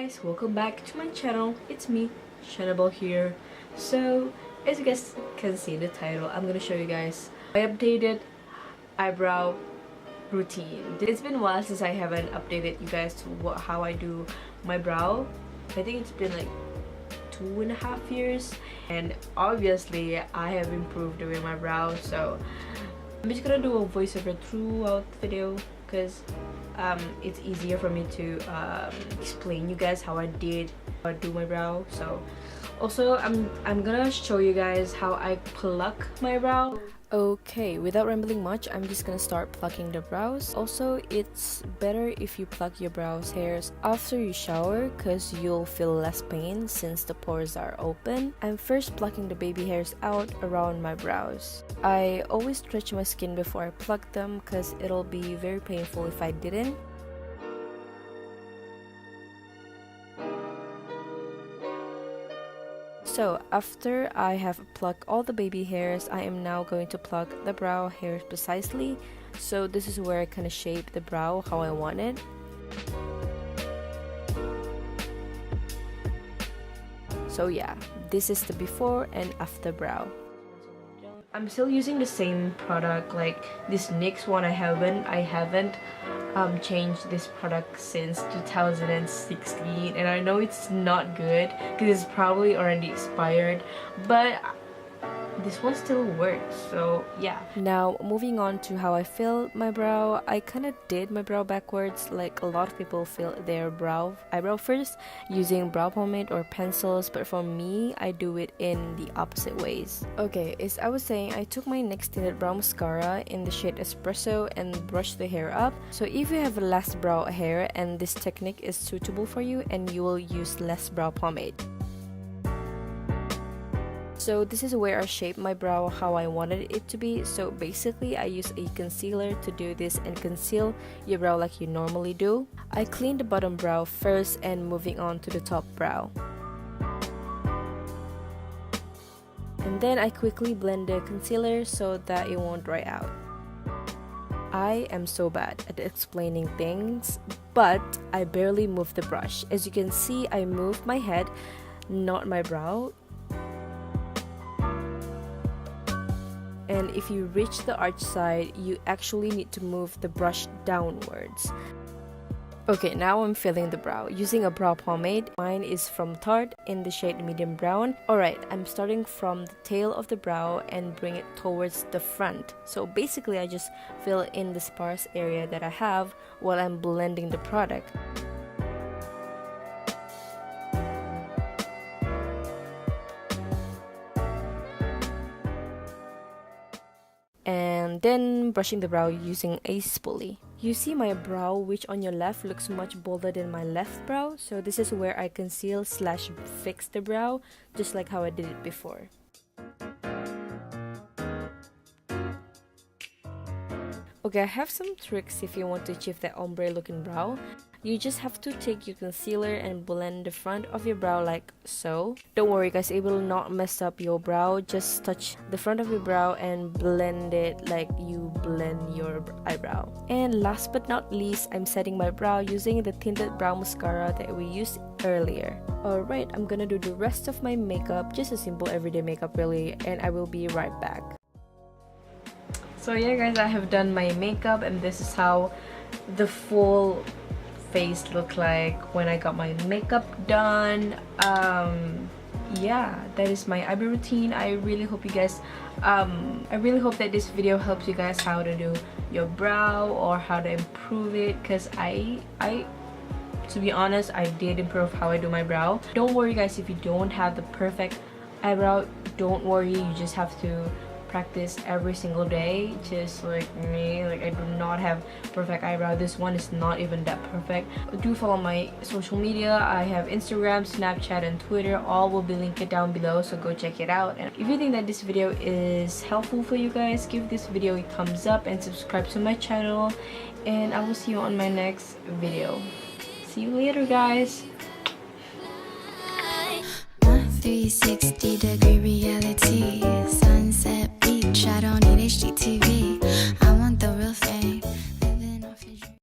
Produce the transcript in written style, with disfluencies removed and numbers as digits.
guys, welcome back to my channel. It's me, ShannAbel here. So as you guys can see in the title, I'm gonna show you guys my updated eyebrow routine. It's been a while since I haven't updated you guys to how I do my brow. I think it's been like 2.5 years, and obviously I have improved doing my brow, so I'm just gonna do a voiceover throughout the video because it's easier for me to explain you guys how I do my brow. So also I'm gonna show you guys how I pluck my brow. Okay, without rambling much, I'm just gonna start plucking the brows. Also, it's better if you pluck your brows hairs after you shower because you'll feel less pain since the pores are open. I'm first plucking the baby hairs out around my brows. I always stretch my skin before I pluck them because it'll be very painful if I didn't. So after I have plucked all the baby hairs, I am now going to pluck the brow hairs precisely. So this is where I kind of shape the brow how I want it. So yeah, this is the before and after brow. I'm still using the same product, like this NYX one. I haven't changed this product since 2016, and I know it's not good because it's probably already expired, but this one still works, so yeah. Now moving on to how I fill my brow. I kind of did my brow backwards, like a lot of people fill their eyebrow first using brow pomade or pencils, but for me I do it in the opposite ways. Okay, as I was saying, I took my NYX Tinted brow mascara in the shade Espresso and brushed the hair up. So if you have less brow hair and this technique is suitable for you, and you will use less brow pomade. So this is where I shape my brow how I wanted it to be. So basically I use a concealer to do this and conceal your brow like you normally do. I clean the bottom brow first and moving on to the top brow. And then I quickly blend the concealer so that it won't dry out. I am so bad at explaining things, but I barely move the brush. As you can see, I moved my head, not my brow. And if you reach the arch side, you actually need to move the brush downwards. Okay, now I'm filling the brow using a brow pomade. Mine is from Tarte in the shade medium brown. Alright, I'm starting from the tail of the brow and bring it towards the front. So basically I just fill in the sparse area that I have while I'm blending the product. And then brushing the brow using a spoolie. You see my brow, which on your left looks much bolder than my left brow, so this is where I conceal / fix the brow, just like how I did it before. Okay, I have some tricks if you want to achieve that ombre looking brow. You just have to take your concealer and blend the front of your brow like so. Don't worry guys, it will not mess up your brow. Just touch the front of your brow and blend it like you blend your eyebrow. And last but not least, I'm setting my brow using the tinted brow mascara that we used earlier. Alright, I'm gonna do the rest of my makeup, just a simple everyday makeup really, and I will be right back. So yeah guys, I have done my makeup, and this is how the full face looked like when I got my makeup done. Yeah, that is my eyebrow routine. I really hope you guys I really hope that this video helps you guys how to do your brow or how to improve it, because I to be honest, I did improve how I do my brow. Don't worry guys, if you don't have the perfect eyebrow, don't worry, you just have to practice every single day, just like me. Like, I do not have perfect eyebrow. This one is not even that perfect. Do follow my social media. I have Instagram, Snapchat, and Twitter. All will be linked down below, so go check it out. And if you think that this video is helpful for you guys, give this video a thumbs up and subscribe to my channel, and I will see you on my next video. See you later guys. 360-degree reality, sunset beach, I don't need HGT.